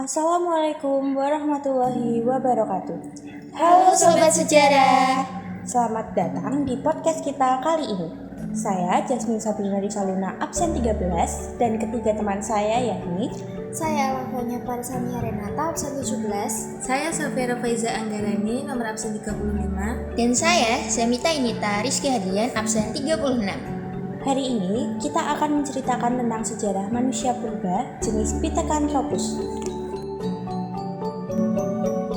Assalamualaikum warahmatullahi wabarakatuh. Halo Sobat Sejarah. Selamat datang di podcast kita kali ini. Saya Jasmine Sabrina Risaluna, absen 13, dan ketiga teman saya yakni Saya Lavanya Parsania Renata, absen 17. Saya Safira Faiza Anggarani, nomor absen 35. Dan saya Semita Inita Rizky Hadian, absen 36. Hari ini kita akan menceritakan tentang sejarah manusia purba jenis Pithecanthropus.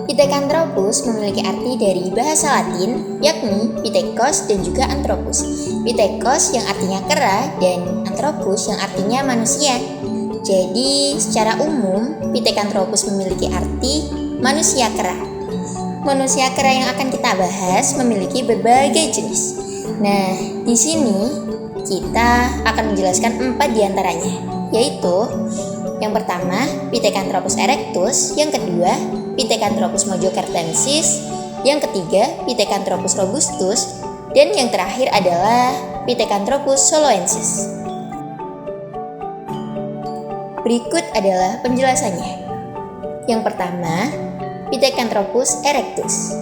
Pithecanthropus memiliki arti dari bahasa Latin, yakni Pithekos dan juga Anthropus. Pithekos yang artinya kera dan Anthropus yang artinya manusia. Jadi, secara umum, Pithecanthropus memiliki arti manusia kera. Manusia kera yang akan kita bahas memiliki berbagai jenis. Nah, di sini kita akan menjelaskan 4 diantaranya, yaitu yang pertama, Pithecanthropus erectus, yang kedua, Pithecanthropus mojocartensis, yang ketiga, Pithecanthropus robustus, dan yang terakhir adalah Pithecanthropus soloensis. Berikut adalah penjelasannya. Yang pertama, Pithecanthropus erectus.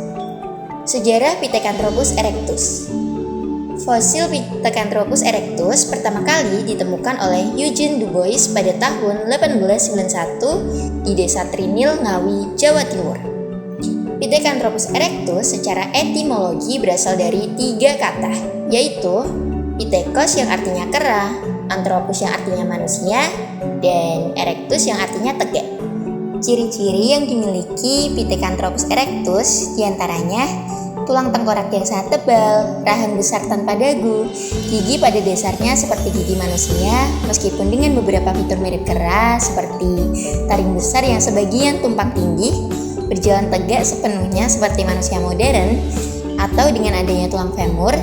Sejarah Pithecanthropus erectus. Fosil Pithecanthropus erectus pertama kali ditemukan oleh Eugene Du Bois pada tahun 1891 di Desa Trinil, Ngawi, Jawa Timur. Pithecanthropus erectus secara etimologi berasal dari 3 kata, yaitu Pithekos yang artinya kera, Anthropus yang artinya manusia, dan erectus yang artinya tegak. Ciri-ciri yang dimiliki Pithecanthropus erectus diantaranya tulang tengkorak yang sangat tebal, rahang besar tanpa dagu, gigi pada dasarnya seperti gigi manusia, meskipun dengan beberapa fitur mirip kera seperti taring besar yang sebagian tumpang tindih, berjalan tegak sepenuhnya seperti manusia modern, atau dengan adanya tulang femur,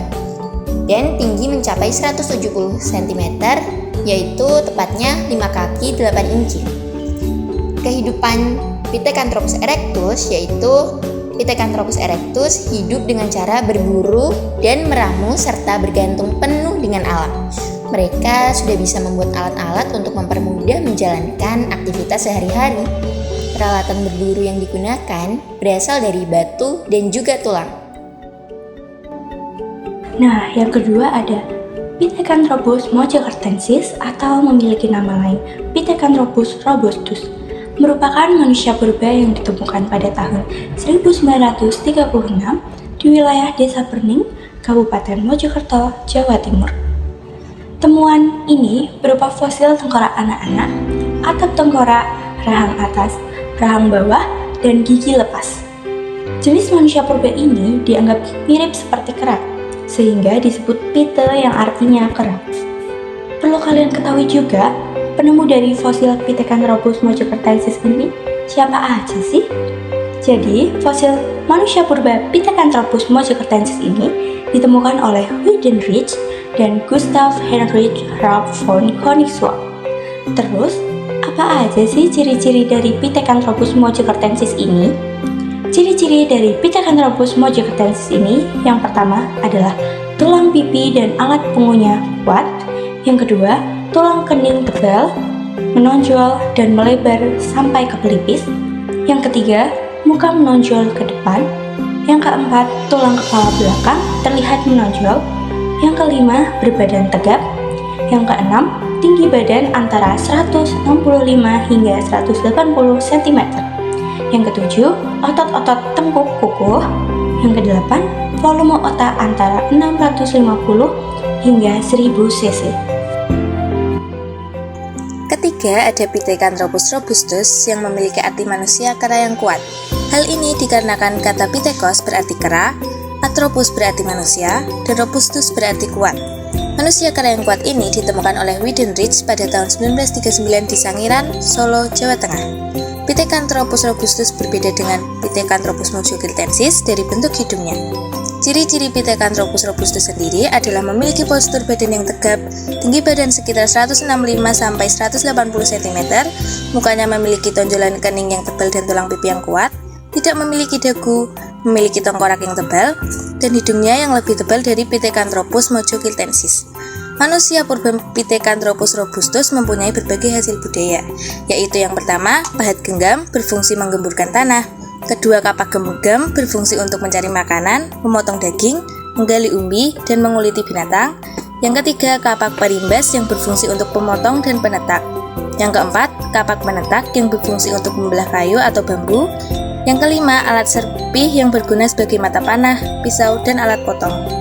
dan tinggi mencapai 170 cm, yaitu tepatnya 5 kaki 8 inci. Kehidupan Pithecanthropus erectus yaitu Pithecanthropus erectus hidup dengan cara berburu dan meramu serta bergantung penuh dengan alam. Mereka sudah bisa membuat alat-alat untuk mempermudah menjalankan aktivitas sehari-hari. Peralatan berburu yang digunakan berasal dari batu dan juga tulang. Nah, yang kedua ada Pithecanthropus mojocartensis atau memiliki nama lain Pithecanthropus robustus. Merupakan manusia purba yang ditemukan pada tahun 1936 di wilayah Desa Perning, Kabupaten Mojokerto, Jawa Timur. Temuan ini berupa fosil tengkorak anak-anak, atap tengkorak, rahang atas, rahang bawah, dan gigi lepas. Jenis manusia purba ini dianggap mirip seperti kera, sehingga disebut Pithe yang artinya kera. Perlu kalian ketahui juga, penemu dari fosil Pithecanthropus mojocartensis ini siapa aja sih? Jadi, fosil manusia purba Pithecanthropus mojocartensis ini ditemukan oleh Wiedenreich dan Gustav Heinrich Rapp von Königswald. Terus, apa aja sih ciri-ciri dari Pithecanthropus mojocartensis ini? Ciri-ciri dari Pithecanthropus mojocartensis ini yang pertama adalah tulang pipi dan alat pungunya kuat. Yang kedua, tulang kening tebal, menonjol dan melebar sampai ke pelipis. Yang ketiga, muka menonjol ke depan. Yang keempat, tulang kepala belakang terlihat menonjol. Yang kelima, berbadan tegap. Yang keenam, tinggi badan antara 165 hingga 180 cm. Yang ketujuh, otot-otot tengkuk kukuh. Yang kedelapan, volume otak antara 650 hingga 1000 cc. Ketiga, ada Pithecanthropus robustus yang memiliki arti manusia kera yang kuat. Hal ini dikarenakan kata Pithekos berarti kera, Anthropus berarti manusia, dan robustus berarti kuat. Manusia kera yang kuat ini ditemukan oleh Wiedenreich pada tahun 1939 di Sangiran, Solo, Jawa Tengah. Pithecanthropus robustus berbeda dengan Pithecanthropus mojocartensis dari bentuk hidungnya. Ciri-ciri Pithecanthropus robustus sendiri adalah memiliki postur badan yang tegap, tinggi badan sekitar 165-180 cm, mukanya memiliki tonjolan kening yang tebal dan tulang pipi yang kuat, tidak memiliki dagu, memiliki tengkorak yang tebal, dan hidungnya yang lebih tebal dari Pithecanthropus mojocartensis. Manusia purba Pithecanthropus robustus mempunyai berbagai hasil budaya, yaitu yang pertama, pahat genggam berfungsi menggemburkan tanah, kedua, kapak genggam berfungsi untuk mencari makanan, memotong daging, menggali umbi, dan menguliti binatang. Yang ketiga, kapak perimbas yang berfungsi untuk pemotong dan penetak. Yang keempat, kapak penetak yang berfungsi untuk membelah kayu atau bambu. Yang kelima, alat serpih yang berguna sebagai mata panah, pisau, dan alat potong.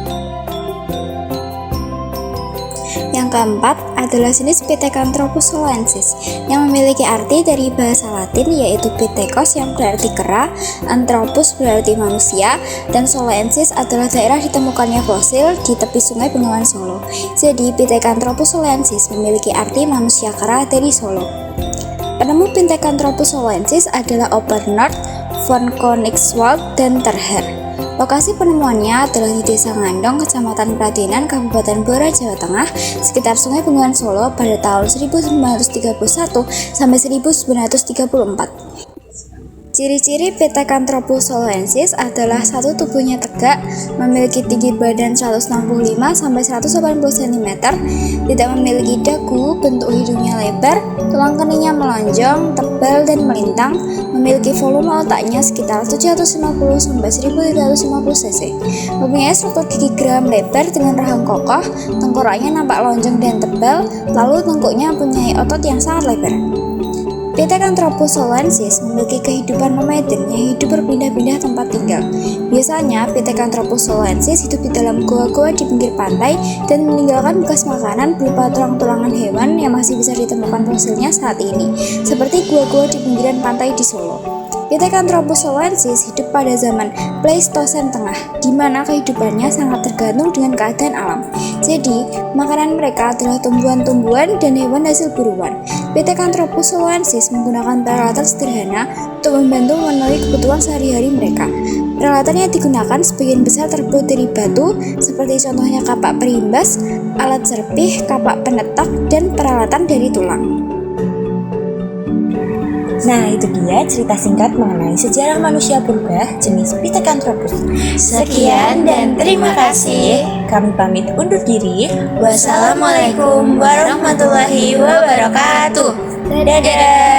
Yang keempat adalah jenis Pithecanthropus solensis yang memiliki arti dari bahasa Latin yaitu Pithekos yang berarti kera, Anthropus berarti manusia, dan solensis adalah daerah ditemukannya fosil di tepi sungai Bengawan Solo. Jadi Pithecanthropus solensis memiliki arti manusia kera dari Solo. Penemu Pithecanthropus solensis adalah Obernord, von Koenigswald, dan Terher. Lokasi penemuannya adalah di Desa Ngandong, Kecamatan Pradenan, Kabupaten Blora, Jawa Tengah, sekitar Sungai Bengawan Solo pada tahun 1931 sampai 1934. Ciri-ciri Pithecanthropus solensis adalah satu, tubuhnya tegak, memiliki tinggi badan 165 sampai 180 cm, tidak memiliki dagu, bentuk hidungnya lebar, tulang keningnya melonjong, tebal dan melintang, memiliki volume otaknya sekitar 750 sampai 1550 cc, mempunyai struktur gigi geram lebar dengan rahang kokoh, tengkoraknya nampak lonjong dan tebal, lalu tengkuknya mempunyai otot yang sangat lebar. Pithecanthropus solensis memiliki kehidupan nomaden yang hidup berpindah-pindah tempat tinggal. Biasanya, Pithecanthropus solensis hidup di dalam goa-goa di pinggir pantai dan meninggalkan bekas makanan berupa tulang-tulangan hewan yang masih bisa ditemukan fosilnya saat ini, seperti goa-goa di pinggiran pantai di Solo. Pithecanthropus solensis hidup pada zaman Pleistosen Tengah, di mana kehidupannya sangat tergantung dengan keadaan alam. Jadi, makanan mereka adalah tumbuhan-tumbuhan dan hewan hasil buruan. Pithecanthropus solensis menggunakan peralatan sederhana untuk membantu memenuhi kebutuhan sehari-hari mereka. Peralatan yang digunakan sebagian besar terbuat dari batu, seperti contohnya kapak perimbas, alat serpih, kapak penetak, dan peralatan dari tulang. Nah, itu dia cerita singkat mengenai sejarah manusia purba jenis Pithecanthropus. Sekian dan terima kasih. Kami pamit undur diri. Wassalamualaikum warahmatullahi wabarakatuh. Dadah.